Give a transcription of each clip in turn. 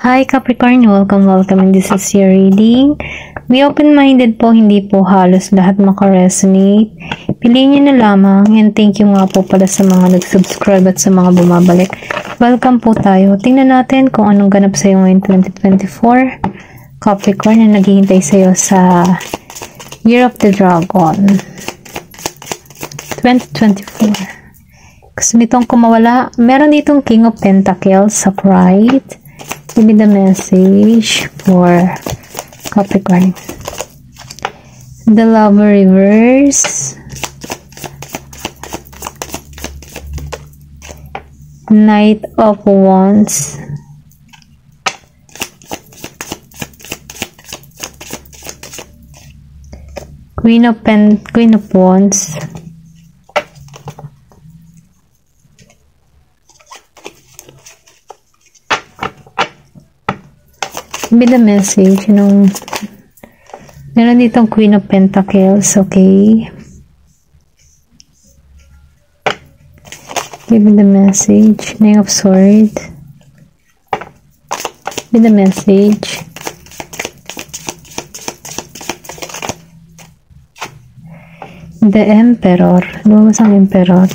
Hi Capricorn, welcome and this is your reading. Be open-minded po, hindi po halos lahat makaresonate. Piliin nyo na lamang and thank you nga po pala sa mga nag-subscribe at sa mga bumabalik. Welcome po tayo. Tingnan natin kung anong ganap sa iyo ngayon 2024. Capricorn na naghihintay sa iyo sa Year of the Dragon 2024. Gusto nitong kumawala. Meron ditong King of Pentacles sa Pride. Give me the message for Capricorn. The Lover reverse. Knight of Wands. Queen of Wands. Give me the message, meron ditong Queen of Pentacles, okay? Give me the message, Knight of Swords. Give me the message. The Emperor. Lumabas ang Emperor.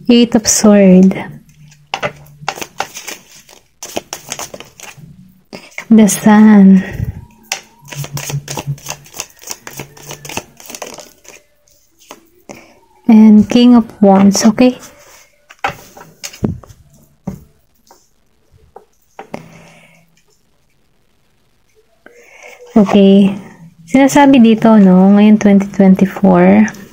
Eight of Swords. The Sun. And King of Wands, okay? Okay. Sinasabi dito, ngayon 2024,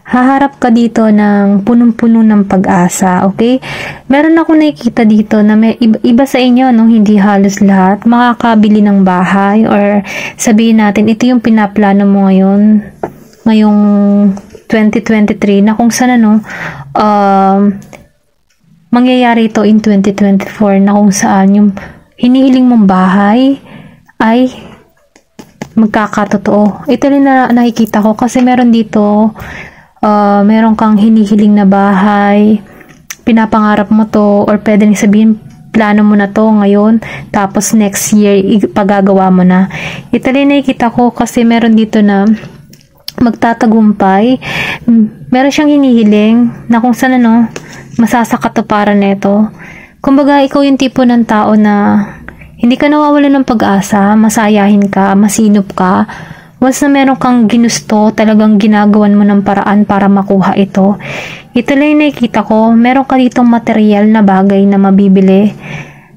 haharap ka dito ng punong-puno ng pag-asa, okay? Meron ako nakikita dito na may iba sa inyo, hindi halos lahat, makakabili ng bahay or sabihin natin, ito yung pinaplano mo ngayong 2023 na kung saan mangyayari ito in 2024 na kung saan yung hinihiling mong bahay ay magkakatotoo. Ito rin na nakikita ko kasi meron dito meron kang hinihiling na bahay, pinapangarap mo to, or pwede rin sabihin, plano mo na to ngayon, tapos next year, pagagawa mo na. Ito rin nakikita ko kasi meron dito na magtatagumpay, meron siyang hinihiling na kung saan masasakatuparan nito. Kumbaga, ikaw yung tipo ng tao na hindi ka nawawalan ng pag-asa, masayahin ka, masinop ka. Once na meron kang ginusto, talagang ginagawan mo ng paraan para makuha ito. Ito lang yung nakikita ko. Meron ka ditong material na bagay na mabibili.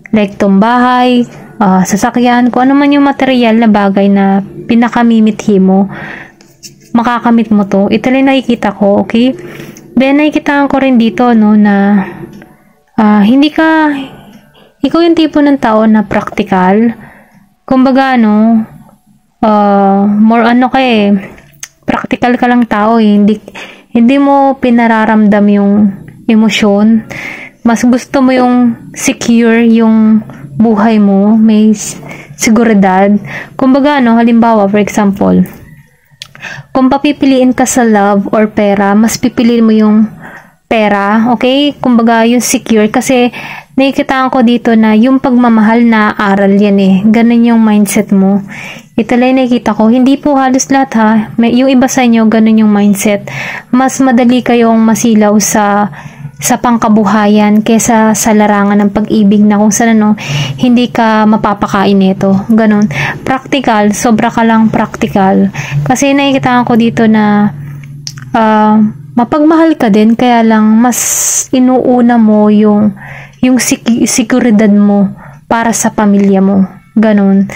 Like tong bahay, sasakyan, kung ano man yung material na bagay na pinakamimithi mo, makakamit mo to. Ito lang yung nakikita ko, okay? Then, nakikita ko rin dito, na ikaw yung tipo ng tao na practical. Kumbaga, more practical ka lang tao hindi mo pinararamdam yung emosyon. Mas gusto mo yung secure yung buhay mo, may seguridad. Kumbaga halimbawa, for example, kung papipiliin ka sa love or pera, mas pipiliin mo yung pera, okay? Kumbaga yung secure, kasi nakikita ko dito na yung pagmamahal na aral yan ganun yung mindset mo. Ito lang nakikita ko, hindi po halos lahat yung iba sa inyo ganun yung mindset. Mas madali kayong masilaw sa pangkabuhayan kesa sa larangan ng pag-ibig na kung saan hindi ka mapapakain nito. Ganun. Practical, sobra ka lang practical. Kasi nakikita ko dito na mapagmahal ka din, kaya lang mas inuuna mo yung seguridad mo para sa pamilya mo. Ganun.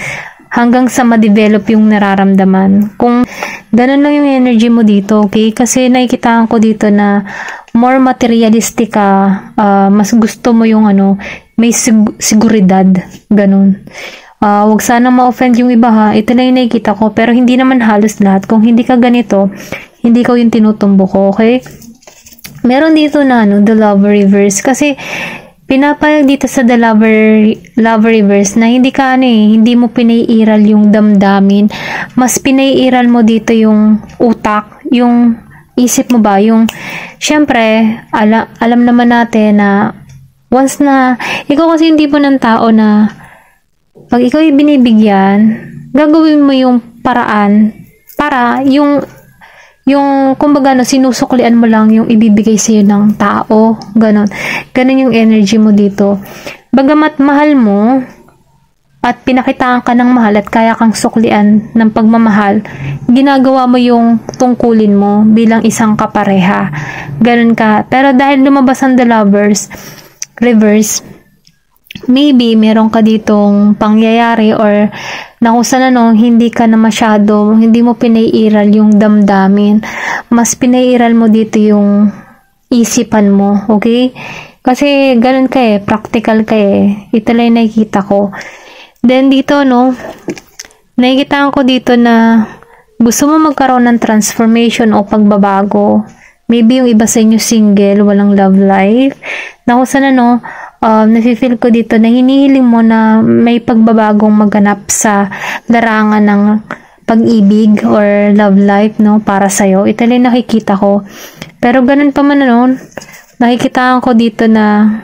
Hanggang sa ma-develop yung nararamdaman. Kung ganun lang yung energy mo dito, okay? Kasi nakikita ko dito na more materialistic ka, mas gusto mo yung may seguridad. Ganun. Wag sana ma-offend yung iba ha. Ito na yung nakikita ko, pero hindi naman halos lahat. Kung hindi ka ganito, hindi ko yung tinutumbo ko, okay? Meron dito na the Lover reverse, kasi pinapayag dito sa The Lover Reverse na hindi ka hindi mo pinaiiral yung damdamin, mas pinaiiral mo dito yung utak, yung isip mo ba, yung, syempre, alam naman natin na, once na, ikaw kasi yung tipo ng tao na, pag ikaw ay binibigyan, gagawin mo yung paraan, para, kumbaga, no, sinusuklian mo lang yung ibibigay sa'yo ng tao, ganon. Ganon yung energy mo dito. Bagamat mahal mo, at pinakitaan ka ng mahal at kaya kang suklian ng pagmamahal, ginagawa mo yung tungkulin mo bilang isang kapareha. Ganun ka. Pero dahil lumabas ang the lovers, reverse, maybe meron ka ditong pangyayari or na kung saan hindi ka na masyado, hindi mo pinaiiral yung damdamin. Mas pinaiiral mo dito yung isipan mo. Okay? Kasi ganun ka practical ka Ito lang yung nakikita ko. Then dito, nakikita ko dito na gusto mo magkaroon ng transformation o pagbabago. Maybe yung iba sa inyo single, walang love life. Na kung saan nafe-feel ko dito na hinihiling mo na may pagbabagong maganap sa larangan ng pag-ibig or love life, para sa'yo. Ito lang nakikita ko. Pero ganun pa man, nakikita ko dito na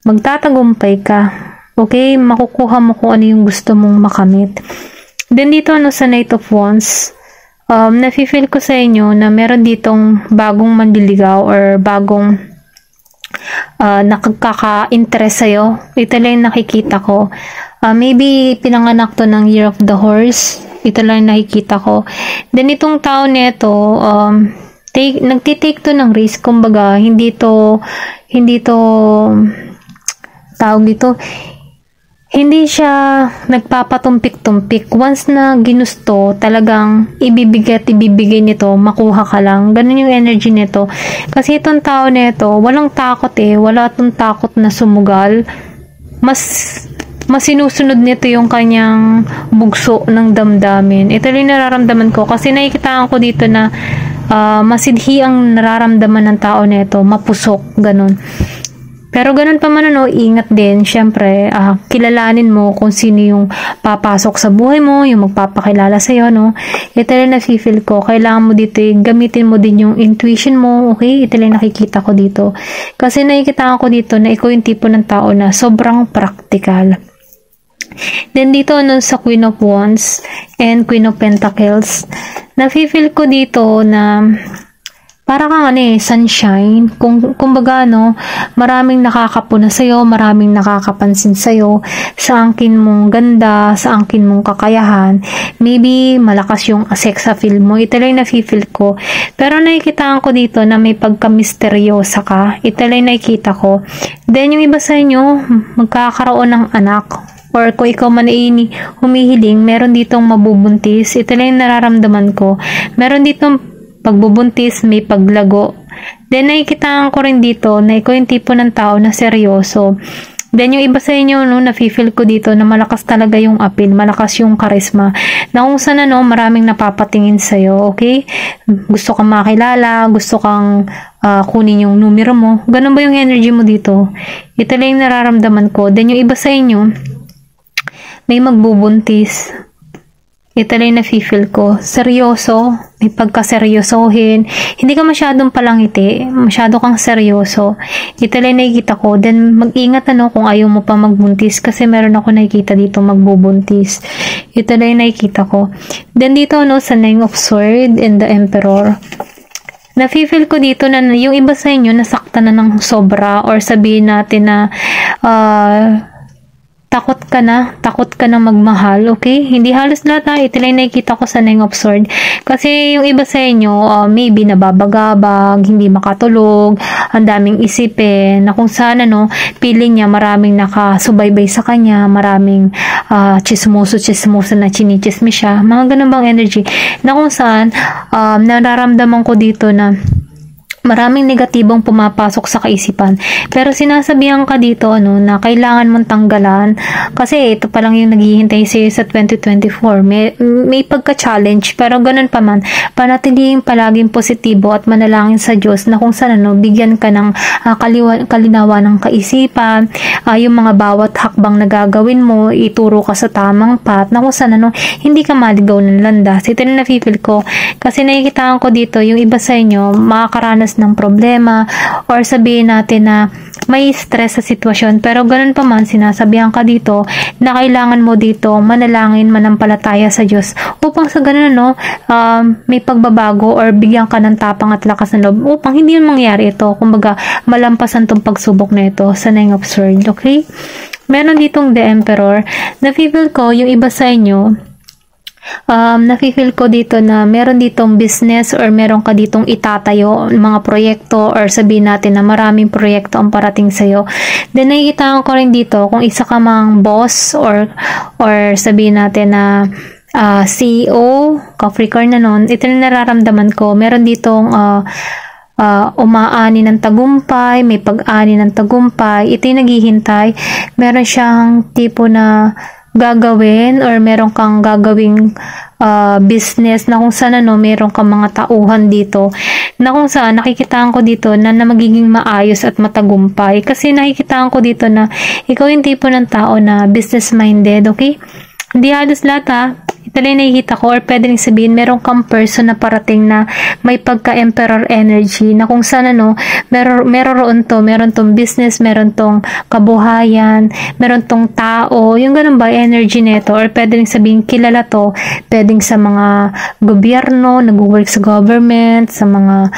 magtatagumpay ka. Okay, makukuha mo kung ano yung gusto mong makamit. Then dito sa Knight of Wands, nafe-feel ko sa inyo na meron ditong bagong manliligaw or bagong nakaka-interest sa'yo. Ito lang nakikita ko. Maybe pinanganak to ng Year of the Horse. Ito lang nakikita ko. Then itong tao nito, nagtitake to ng risk. Kumbaga, hindi to tawag dito, hindi siya nagpapatumpik-tumpik. Once na ginusto, talagang ibibigay nito, makuha ka lang. Ganun yung energy nito. Kasi itong tao nito, walang takot wala itong takot na sumugal. Mas sinusunod nito yung kanyang bugso ng damdamin. Ito yung nararamdaman ko. Kasi nakikita ko dito na masidhi ang nararamdaman ng tao nito, mapusok, ganun. Pero ganun pa man ingat din, syempre, kilalanin mo kung sino yung papasok sa buhay mo, yung magpapakilala sa'yo, Ito lang nafe-feel ko, kailangan mo dito, gamitin mo din yung intuition mo, okay? Ito lang nakikita ko dito. Kasi nakikita ko dito na ikaw yung tipo ng tao na sobrang practical. Then dito sa Queen of Wands and Queen of Pentacles, nafe-feel ko dito na para kang sunshine. Kumbaga, maraming nakakapuna sa'yo, maraming nakakapansin sa'yo, sa angkin mong ganda, sa angkin mong kakayahan. Maybe, malakas yung sex appeal mo. Ito lang nafe-feel ko. Pero nakikita ko dito na may pagka-misteryosa ka. Ito lang nakikita ko. Then, yung iba sa inyo, magkakaroon ng anak. Or kung ikaw man ay humihiling, meron ditong mabubuntis. Ito lang yung nararamdaman ko. Meron ditong pagbubuntis, may paglago. Then, nakikita ko rin dito na ikaw yung tipo ng tao na seryoso. Then, yung iba sa inyo, nafe-feel ko dito na malakas talaga yung appeal, malakas yung charisma. Na kung saan, maraming napapatingin sa'yo, okay? Gusto kang makilala, gusto kang kunin yung numero mo. Ganun ba yung energy mo dito? Ito lang yung nararamdaman ko. Then, yung iba sa inyo, may magbubuntis. Ito lang nafe-feel ko. Seryoso. May pagkaseryosohin. Hindi ka masyadong palangiti. Masyado kang seryoso. Ito lang nakikita ko. Then, mag-ingat kung ayaw mo pa magbuntis. Kasi meron ako nakikita dito magbubuntis. Ito lang nakikita ko. Then, dito sa Nine of Swords and the Emperor. Nafe-feel ko dito na yung iba sa inyo nasakta na ng sobra. Or sabihin natin na takot ka na magmahal, okay? Hindi halos lahat ito lang nakikita ko sa Nine of Swords. Kasi yung iba sa inyo, maybe nababagabag, hindi makatulog, ang daming isipin, na kung saan feeling niya maraming nakasubaybay sa kanya, maraming chismoso na chinichismis siya, mga ganun bang energy, na kung saan nararamdaman ko dito na maraming negatibong pumapasok sa kaisipan. Pero sinasabihan ka dito na kailangan mong tanggalan kasi ito pa lang yung naghihintay sa'yo sa 2024. May pagka-challenge pero ganun pa man, panatilihin palaging positibo at manalangin sa Diyos na kung saan bigyan ka ng kalinawan ng kaisipan, yung mga bawat hakbang na gagawin mo, ituro ka sa tamang path na kung saan hindi ka maligaw ng landas. Ito na na-feel ko kasi nakikitaan ko dito yung iba sa inyo makakaranas ng problema or sabihin natin na may stress sa sitwasyon pero ganun pa man sinasabihan ka dito na kailangan mo dito manalangin, manampalataya sa Diyos upang sa ganun may pagbabago or bigyan ka ng tapang at lakas ng loob upang hindi mangyari ito, kumbaga malampasan tong pagsubok na ito sa Nine of Swords. Okay, meron ditong The Emperor na feel ko yung iba sa inyo nafe-feel ko dito na meron ditong business or meron ka ditong itatayo, mga proyekto or sabihin natin na maraming proyekto ang parating sa'yo. Then nakikita ko rin dito kung isa ka mang boss or sabihin natin na CEO, Capricorn na nun, ito na nararamdaman ko. Meron ditong umaani ng tagumpay, may pag-ani ng tagumpay, ito yung naghihintay. Meron siyang tipo na gagawin or meron kang gagawing business na kung saan meron kang mga tauhan dito na kung saan nakikitaan ko dito na magiging maayos at matagumpay kasi nakikitaan ko dito na ikaw yung tipo ng tao na business minded. Okay, hindi halos lahat ito lang nakikita ko or pwede rin sabihin meron kang person na parating na may pagka-emperor energy na kung saan meron tong business, meron tong kabuhayan, meron tong tao, yung ganun ba energy nito or pwede rin sabihin kilala to, pwedeng sa mga gobyerno, nag-work sa government, sa mga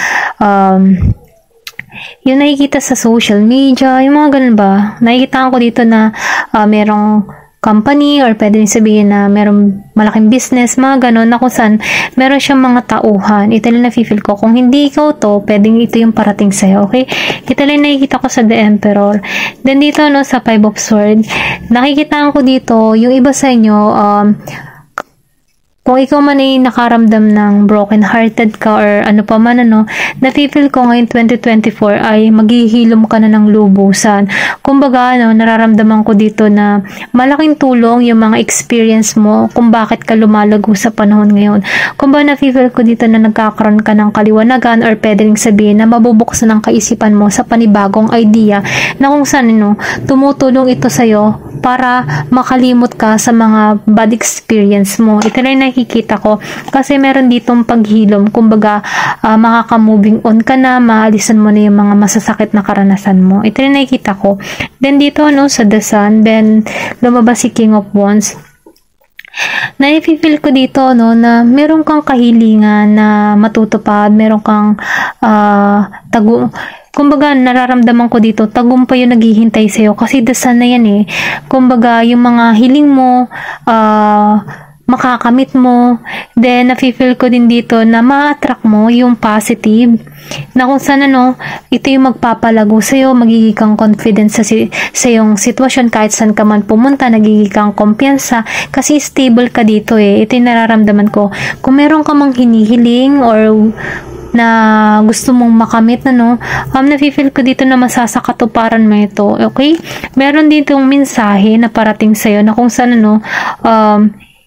yung nakikita sa social media, yung mga ganun ba, nakikita ko dito na merong company or pwede rin sabihin na merong malaking business, mga ganon na kung saan meron siyang mga tauhan. Ito lang na-feel ko. Kung hindi ikaw to, pwedeng ito yung parating sa'yo. Okay? Ito lang nakikita ko sa The Emperor. Then dito sa Five of Swords, nakikita ko dito, yung iba sa inyo, kung ikaw man ay nakaramdam ng broken-hearted ka or ano pa man na-feel ko ngayon 2024 ay maghihilom ka na ng lubusan. Kumbaga nararamdaman ko dito na malaking tulong yung mga experience mo kung bakit ka lumalago sa panahon ngayon. Kumbaga na-feel ko dito na nagkakaroon ka ng kaliwanagan or pwede ring sabihin na mabubuksan ang kaisipan mo sa panibagong idea na kung saan tumutulong ito sa'yo para makalimot ka sa mga bad experience mo. Ito lang nakikita ko kasi meron ditong paghilom, kumbaga makaka-moving on ka na, maalisan mo na yung mga masasakit na karanasan mo. Ito lang nakikita ko. Then dito sa The Sun, then lumabas si King of Wands. Na-feel ko dito na meron kang kahilingan na matutupad, meron kang kumbaga nararamdaman ko dito tagumpay yung naghihintay sa'yo kasi The Sun na yan kumbaga yung mga hiling mo makakamit mo. Then na-feel ko din dito na ma-attract mo yung positive na kung saan ito yung magpapalago sa'yo, magiging kang confident sa yung sitwasyon kahit saan ka man pumunta, nagiging kang kumpiyansa kasi stable ka dito ito yung nararamdaman ko. Kung meron ka mang hinihiling or na gusto mong makamit na-feel ko dito na masasakatuparan mo ito. Okay? Meron ditong mensahe na parating sa'yo na kung saan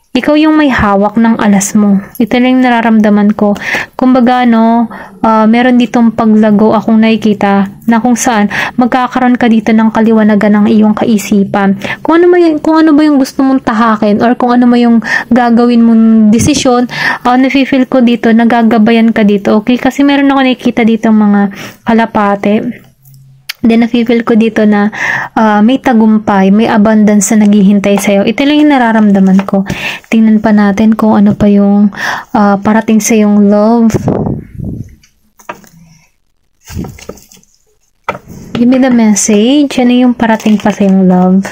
ikaw yung may hawak ng alas mo. Ito lang yung nararamdaman ko. Kumbaga meron ditong paglago akong nakikita na kung saan magkakaroon ka dito ng kaliwanagan ng iyong kaisipan. Kung ano ba yung gusto mong tahakin or kung ano ba yung gagawin mong desisyon, na-feel ko dito, nagagabayan ka dito. Okay? Kasi meron ako nakikita dito mga kalapate. Then na-feel ko dito na may tagumpay, may abundance na naghihintay sa'yo. Ito lang yung nararamdaman ko. Tingnan pa natin kung ano pa yung parating sa yung love. Give me the message. Ano yung parating pa sa yung love?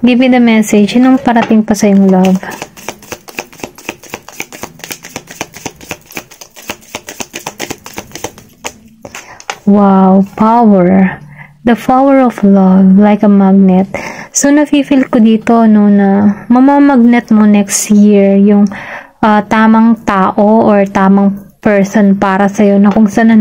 Give me the message. Anong parating pa sa yung love? Wow, power. The power of love, like a magnet. So, nafe-feel ko dito, no, na mamamagnet mo next year yung tamang tao or tamang person para sa'yo, na kung saan,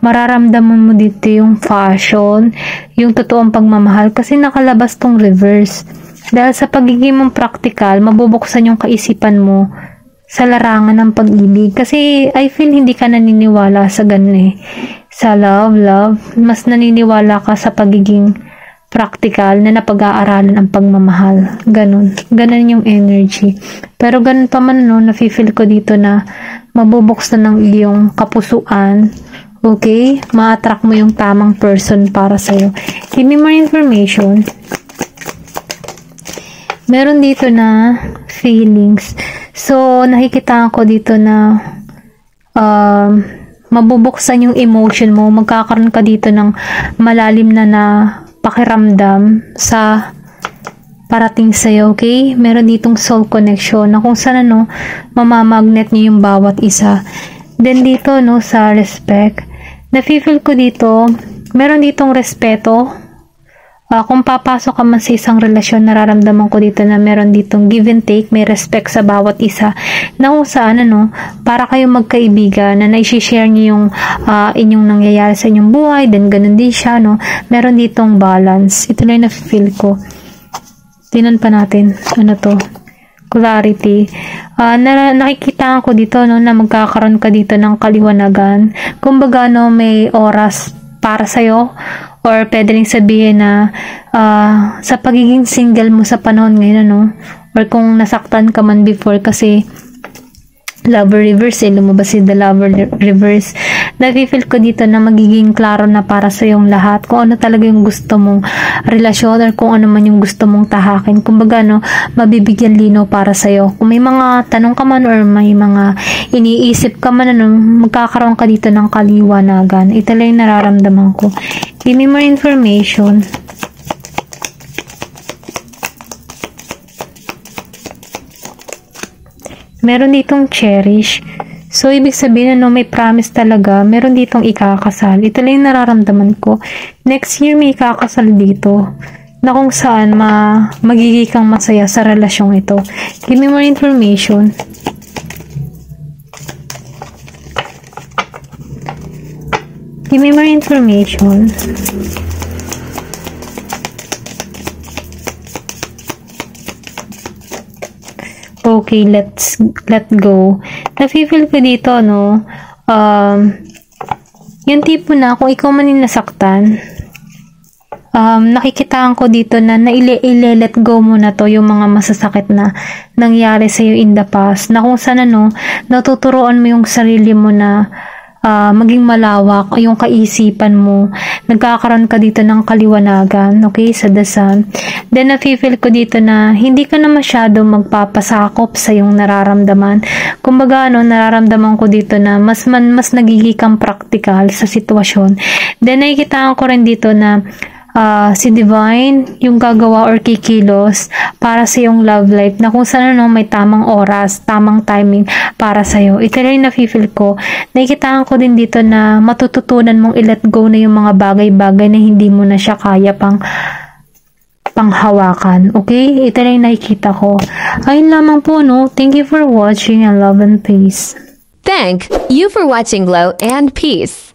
mararamdaman mo dito yung passion, yung totoong pagmamahal, kasi nakalabas tong reverse. Dahil sa pagiging mong practical, mabubuksan yung kaisipan mo sa larangan ng pag-ibig. Kasi I feel hindi ka naniniwala sa ganun eh. Sa love, mas naniniwala ka sa pagiging practical na napag-aaralan ang pagmamahal. Ganun yung energy. Pero ganun pa man, nafe-feel ko dito na mabubuksan ng iyong kapusuan. Okay? Ma-attract mo yung tamang person para sa'yo. Give me more information. Meron dito na feelings. So, nakikita ko dito na mabubuksan yung emotion mo. Magkakaroon ka dito ng malalim na pakiramdam sa parating sa'yo, okay? Meron ditong soul connection na kung saan, mamamagnet niyo yung bawat isa. Then dito, sa respect, nafe-feel ko dito, meron ditong respeto. Kung papasok ka man sa isang relasyon, nararamdaman ko dito na meron ditong give and take, may respect sa bawat isa, na kung saan, para kayong magkaibigan, na naishishare niyo yung inyong nangyayari sa inyong buhay, then ganun din siya, meron ditong balance. Ito lang yung na-feel ko. Tinan pa natin, clarity. Nakikita ko dito, na magkakaroon ka dito ng kaliwanagan. Kumbaga, may oras para sa'yo, or pwede rin sabihin na sa pagiging single mo sa panahon ngayon, or kung nasaktan ka man before, kasi lover reverse, lumabas si the lover reverse. Nafe-feel ko dito na magiging klaro na para sa yung lahat kung ano talaga yung gusto mong relasyon, or kung ano man yung gusto mong tahakin. Kumbaga, mabibigyan linaw para sa'yo. Kung may mga tanong ka man, or may mga iniisip ka man, magkakaroon ka dito ng kaliwanagan. Ito lang yung nararamdaman ko. Give me more information. Meron ditong cherish. So, ibig sabihin may promise talaga. Meron ditong ikakasal. Ito lang yung nararamdaman ko. Next year, may ikakasal dito. Na kung saan magiging kang masaya sa relasyong ito. Give me more information. Give me more information. Okay, let go. Nafe-feel ko dito, yung tipo na, kung ikaw man yung nasaktan, nakikitaan ko dito na let go mo na to, yung mga masasakit na nangyari sa'yo in the past, na kung saan, natuturuan mo yung sarili mo na maging malawak yung kaisipan mo. Nagkakaroon ka dito ng kaliwanagan, okay, sa dasal. Then, nafe-feel ko dito na hindi ka na masyado magpapasakop sa yung nararamdaman. Kumbaga, nararamdaman ko dito na mas nagiging kang practical sa sitwasyon. Then, nakikitaan ko rin dito na si Divine yung gagawa or kikilos para sa yung love life, na kung saan may tamang oras, tamang timing para sa'yo. Ito lang yung nafe-feel ko. Nakikitaan ko din dito na matututunan mong i-let go na yung mga bagay-bagay na hindi mo na siya kaya panghawakan. Okay? Ito lang yung nakikita ko. Ayun lamang po, Thank you for watching, and love and peace. Thank you for watching Glow and Peace.